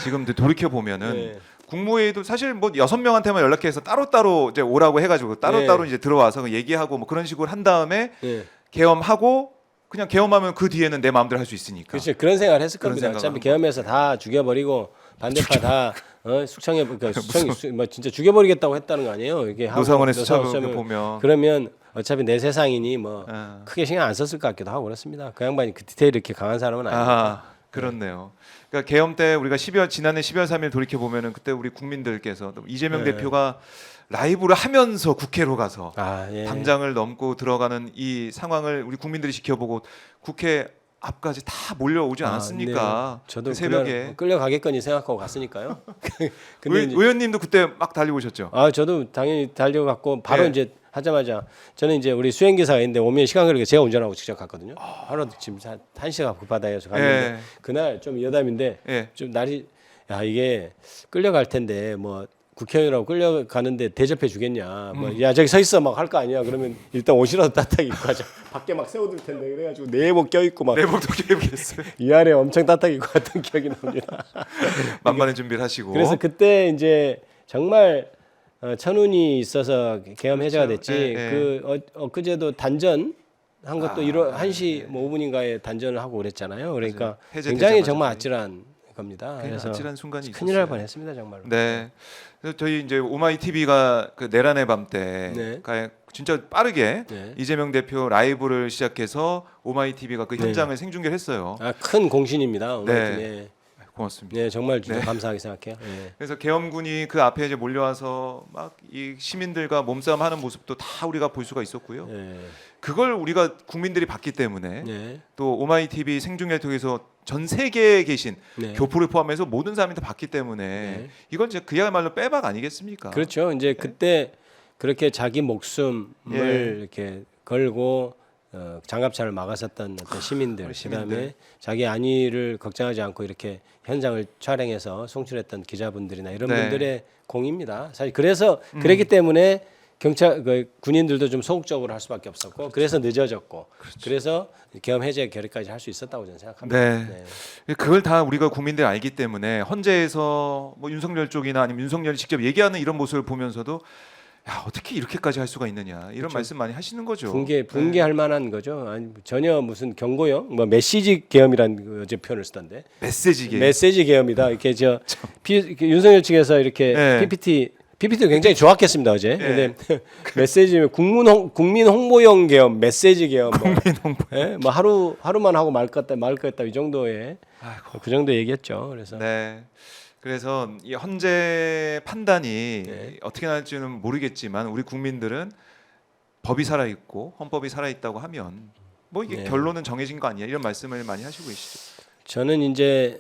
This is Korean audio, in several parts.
지금 돌이켜 보면은 네. 국무회의도 사실 뭐 6명한테만 연락해서 따로따로 이제 오라고 해가지고 따로따로 네. 이제 들어와서 얘기하고 뭐 그런 식으로 한 다음에 네. 계엄하고 그냥 계엄하면 그 뒤에는 내 마음대로 할 수 있으니까. 그렇죠. 그런 생각을 했을 그런 겁니다. 생각을 어차피 한 계엄에서 다 죽여버리고 반대파 다 숙청해 그러니까 뭐 진짜 죽여버리겠다고 했다는 거 아니에요? 이게 노상원의 수첩을 노상원 보면 그러면 어차피 내 세상이니 뭐 아. 크게 신경 안 썼을 것 같기도 하고 그렇습니다. 그 양반이 그 디테일 이렇게 강한 사람은 아니니까. 아, 그렇네요. 그러니까 계엄 때 우리가 지난해 12월 3일 돌이켜 보면은 그때 우리 국민들께서 이재명 네. 대표가 라이브를 하면서 국회로 가서 아, 예. 담장을 넘고 들어가는 이 상황을 우리 국민들이 지켜보고 국회 앞까지 다 몰려오지 않았습니까? 네. 저도 그 새벽에 그날 끌려가겠거니 생각하고 갔으니까요. 근데 이제, 의원님도 그때 막 달려오셨죠. 저도 당연히 달려갔고 바로 네. 이제 하자마자 저는 이제 우리 수행 기사가 있는데 오면 시간 걸리게 제가 운전하고 직접 갔거든요. 하루 지금 1시간 급하다해서 갔는데 예. 그날 좀 여담인데 예. 좀 날이 이게 끌려갈 텐데 뭐 국회의원이라고 끌려가는데 대접해 주겠냐 뭐 야 저기 서 있어 막 할 거 아니야 그러면 일단 옷이라도 따뜻하게 입고 가자 밖에 막 세워둘 텐데 그래가지고 내복 껴입고 막 내복도 입겠어요. 위아래 엄청 따뜻하게 입고 갔던 기억이 납니다. 만반의 준비를 하시고. 그래서 그때 이제 정말 천운이 있어서 계엄 해제가 됐지. 예, 예. 그 엊그제도 단전 한 것도 1시 뭐 5분인가에 단전을 하고 그랬잖아요. 그러니까 해제되자마자 굉장히 정말 아찔한 겁니다. 그래서 아찔한 순간이 큰일 날 있었어요. 뻔했습니다 정말로. 네. 그래서 저희 이제 오마이 TV가 그 내란의 밤 때 네. 진짜 빠르게 네. 이재명 대표 라이브를 시작해서 오마이 TV가 그 네. 현장을 생중계를 했어요. 큰 공신입니다. 오늘. 네. 네. 고맙습니다. 네, 정말 진짜 감사하게 생각해요. 네. 그래서 계엄군이 그 앞에 이제 몰려와서 막 이 시민들과 몸싸움하는 모습도 다 우리가 볼 수가 있었고요. 네. 그걸 우리가 국민들이 봤기 때문에 네. 또 오마이 TV 생중계를 통해서 전 세계에 계신 네. 교포를 포함해서 모든 사람이 다 봤기 때문에 네. 이건 이제 그야말로 빼박 아니겠습니까? 그렇죠. 이제 그때 그렇게 자기 목숨을 예. 이렇게 걸고 장갑차를 막았었던 어떤 시민들, 우리 시민들. 그다음에 자기 안위를 걱정하지 않고 이렇게 현장을 촬영해서 송출했던 기자분들이나 이런 네. 분들의 공입니다. 사실 그래서 그랬기 때문에 군인들도 좀 소극적으로 할 수밖에 없었고 그래서 늦어졌고 그래서 계엄 해제 결의까지 할 수 있었다고 저는 생각합니다. 네. 그걸 다 우리가 국민들이 알기 때문에 헌재에서 뭐 윤석열 쪽이나 아니면 윤석열이 직접 얘기하는 이런 모습을 보면서도 야 어떻게 이렇게까지 할 수가 있느냐 이런 그렇죠. 말씀 많이 하시는 거죠. 붕괴할 만한 거죠. 아니, 전혀 무슨 경고용, 뭐 메시지 계엄이라는 그 어제 표현을 쓰던데. 메시지게. 메시지 계엄이다. 이렇게 윤석열 측에서 이렇게 네. PPT도 굉장히 좋았겠습니다 어제. 네. 근데 메시지 국민 홍보용 계엄, 메시지 계엄, 국민 홍보. 뭐 하루만 하고 말 거다 이 정도의 그 정도 얘기했죠. 그래서 네. 그래서 이 헌재 판단이 네. 어떻게 나올지는 모르겠지만 우리 국민들은 법이 살아 있고 헌법이 살아 있다고 하면 뭐 이게 네. 결론은 정해진 거 아니야 이런 말씀을 많이 하시고 계시죠. 저는 이제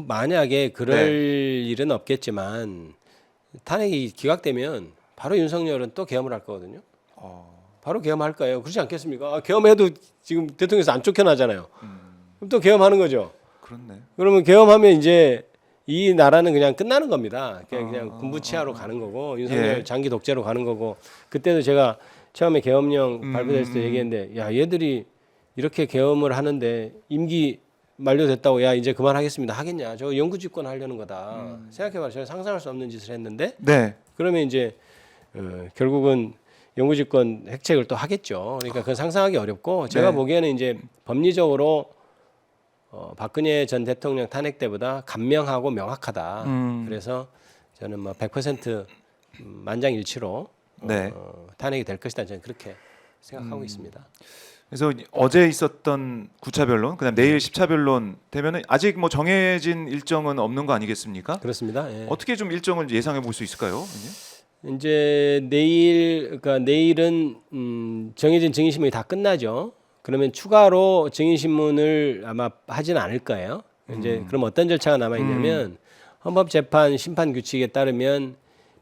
만약에 그럴 네. 일은 없겠지만 탄핵이 기각되면 바로 윤석열은 또 계엄을 할 거거든요. 바로 계엄할 거예요. 그렇지 않겠습니까? 계엄해도 지금 대통령에서 안 쫓겨나잖아요. 그럼 또 계엄하는 거죠. 그렇네. 그러면 계엄하면 이제 이 나라는 그냥 끝나는 겁니다. 그냥 군부 치하로 가는 거고 윤석열 예. 장기 독재로 가는 거고 그때도 제가 처음에 계엄령 발표됐을 때 얘기했는데 야 얘들이 이렇게 계엄을 하는데 임기 만료됐다고 야 이제 그만하겠습니다 하겠냐? 저 영구집권 하려는 거다. 생각해봐요. 제가 상상할 수 없는 짓을 했는데 네. 그러면 이제 결국은 영구집권 획책을 또 하겠죠. 그러니까 그건 상상하기 어렵고 제가 네. 보기에는 이제 법리적으로 박근혜 전 대통령 탄핵 때보다 간명하고 명확하다. 그래서 저는 뭐 100% 만장일치로 네. 탄핵이 될 것이다. 저는 그렇게 생각하고 있습니다. 그래서 어제 있었던 9차 변론, 그다음 내일 10차 변론 되면은 아직 뭐 정해진 일정은 없는 거 아니겠습니까? 그렇습니다. 예. 어떻게 좀 일정을 예상해 볼 수 있을까요? 이제 내일은 정해진 증인신문이 다 끝나죠. 그러면 추가로 증인신문을 아마 하지는 않을 거예요. 이제 그럼 어떤 절차가 남아 있냐면 헌법재판 심판 규칙에 따르면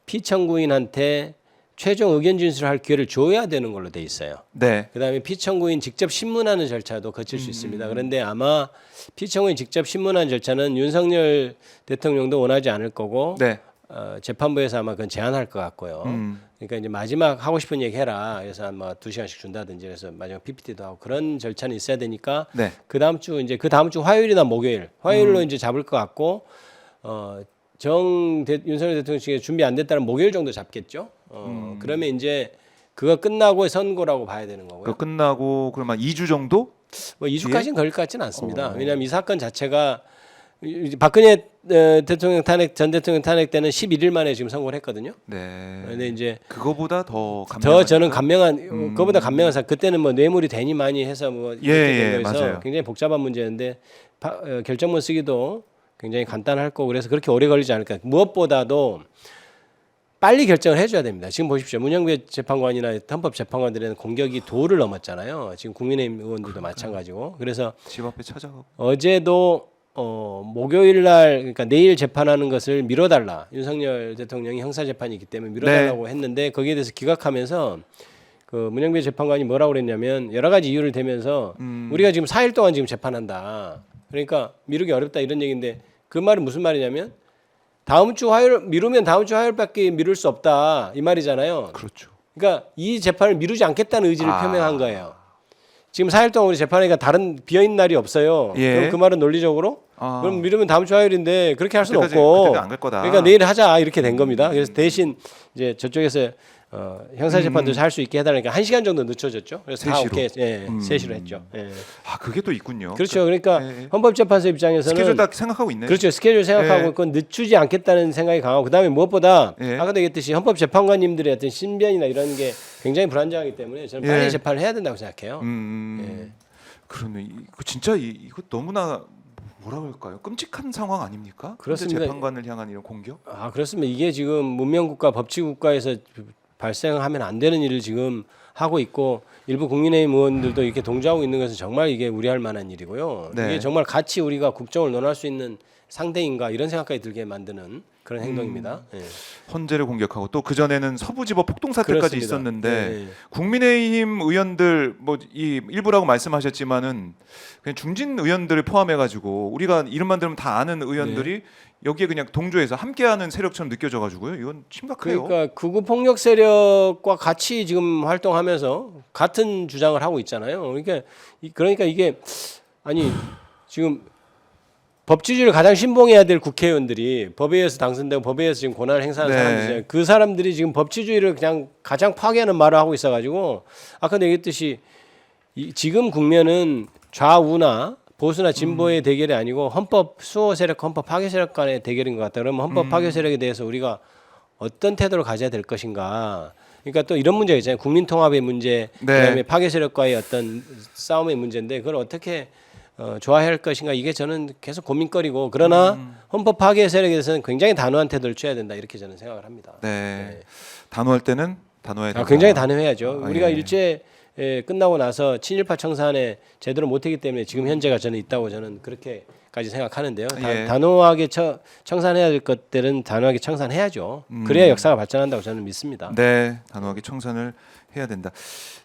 피청구인한테 최종 의견 진술을 할 기회를 줘야 되는 걸로 돼 있어요. 네. 그다음에 피청구인 직접 신문하는 절차도 거칠 수 있습니다. 그런데 아마 피청구인 직접 신문하는 절차는 윤석열 대통령도 원하지 않을 거고 네. 재판부에서 아마 그건 제한할 것 같고요. 그러니까 이제 마지막 하고 싶은 얘기 해라. 그래서 한 뭐 2시간씩 준다든지 그래서 마지막 PPT도 하고 그런 절차는 있어야 되니까 네. 그 다음 주 화요일이나 화요일로 이제 잡을 것 같고 윤석열 대통령 측에 준비 안 됐다는 목요일 정도 잡겠죠. 그러면 이제 그거 끝나고 선고라고 봐야 되는 거고요. 그 끝나고 그러면 2주 정도? 뭐 2주까지는 걸릴 것 같지는 않습니다. 왜냐하면 이 사건 자체가 박근혜 전 대통령 탄핵 때는 11일 만에 지금 선고를 했거든요. 네. 근데 이제 그거보다 더 감명한 저는 그거보다 감명한 사 그때는 뭐 뇌물이 되니 많이 해서 뭐 이렇게 된 거여서 맞아요. 굉장히 복잡한 문제였는데 결정문 쓰기도 굉장히 간단할 거고 그래서 그렇게 오래 걸리지 않을까. 무엇보다도 빨리 결정을 해줘야 됩니다. 지금 보십시오. 문영배 재판관이나 헌법재판관들은 공격이 도를 넘었잖아요. 지금 국민의힘 의원들도 마찬가지고. 그래서 집 앞에 찾아가고. 어제도 목요일 날 그러니까 내일 재판하는 것을 미뤄달라. 윤석열 대통령이 형사 재판이기 때문에 미뤄달라고 했는데 거기에 대해서 기각하면서 그 문영배 재판관이 뭐라고 그랬냐면 여러 가지 이유를 대면서 우리가 지금 4일 동안 지금 재판한다. 그러니까 미루기 어렵다 이런 얘기인데 그 말은 무슨 말이냐면 다음 주 화요일 미루면 다음 주 화요일밖에 미룰 수 없다 이 말이잖아요. 그렇죠. 그러니까 이 재판을 미루지 않겠다는 의지를 표명한 거예요. 지금 4일 동안 우리 재판하니까 다른 비어있는 날이 없어요. 예. 그럼 그 말은 논리적으로 그럼 미루면 다음 주 화요일인데 그렇게 할 수는 없고 그때는 안 갈 거다. 그러니까 내일 하자 이렇게 된 겁니다. 그래서 대신 이제 저쪽에서 형사 재판도 할 수 있게 해달라니까 1시간 정도 늦춰졌죠. 그래서 3시로. 오케이 3시로 했죠. 예. 그게 또 있군요. 그렇죠. 그러니까 예. 헌법재판소 입장에서는 스케줄 딱 생각하고 있네요. 그렇죠. 스케줄 생각하고 그건 늦추지 않겠다는 생각이 강하고 그다음에 무엇보다 예. 아까도 얘기했듯이 헌법재판관님들의 어떤 신변이나 이런 게 굉장히 불안정하기 때문에 저는 빨리 예. 재판을 해야 된다고 생각해요. 예. 그러네. 이거 진짜 이거 너무나 뭐라 그럴까요? 끔찍한 상황 아닙니까? 그렇습니다. 재판관을 향한 이런 공격? 그렇습니다. 이게 지금 문명국가 법치국가에서 발생하면 안 되는 일을 지금 하고 있고 일부 국민의힘 의원들도 이렇게 동조하고 있는 것은 정말 이게 우려할 만한 일이고요. 네. 이게 정말 같이 우리가 국정을 논할 수 있는 상대인가 이런 생각까지 들게 만드는 그런 행동입니다. 예. 헌재를 공격하고 또 그 전에는 서부지법 폭동 사태까지 그렇습니다. 있었는데 예. 국민의힘 의원들 뭐 이 일부라고 말씀하셨지만은 그냥 중진 의원들을 포함해가지고 우리가 이름만 들으면 다 아는 의원들이 여기에 그냥 동조해서 함께하는 세력처럼 느껴져가지고요. 이건 심각해요. 그러니까 극우 폭력 세력과 같이 지금 활동하면서 같은 주장을 하고 있잖아요. 그러니까 이게 아니 지금 법치주의를 가장 신봉해야 될 국회의원들이 법에 의해서 당선되고 법에 의해서 지금 권한을 행사하는 네. 사람들이잖아요. 그 사람들이 지금 법치주의를 그냥 가장 파괴하는 말을 하고 있어가지고 아까 얘기했듯이 지금 국면은 좌우나 보수나 진보의 대결이 아니고 헌법 수호 세력, 헌법 파괴 세력 간의 대결인 것 같다. 그러면 헌법 파괴 세력에 대해서 우리가 어떤 태도를 가져야 될 것인가. 그러니까 또 이런 문제가 있잖아요. 국민 통합의 문제, 그다음에 파괴 세력과의 어떤 싸움의 문제인데 그걸 어떻게 좋아해야 할 것인가 이게 저는 계속 고민거리고 그러나 헌법 파괴 세력에 대해서는 굉장히 단호한 태도를 취해야 된다 이렇게 저는 생각을 합니다. 네. 단호할 때는 단호해야 된다. 굉장히 단호해야죠. 우리가 예. 일제 끝나고 나서 친일파 청산에 제대로 못했기 때문에 지금 현재가 저는 있다고 저는 그렇게까지 생각하는데요. 예. 단호하게 청산해야 될 것들은 단호하게 청산해야죠. 그래야 역사가 발전한다고 저는 믿습니다. 네, 단호하게 청산을 해야 된다.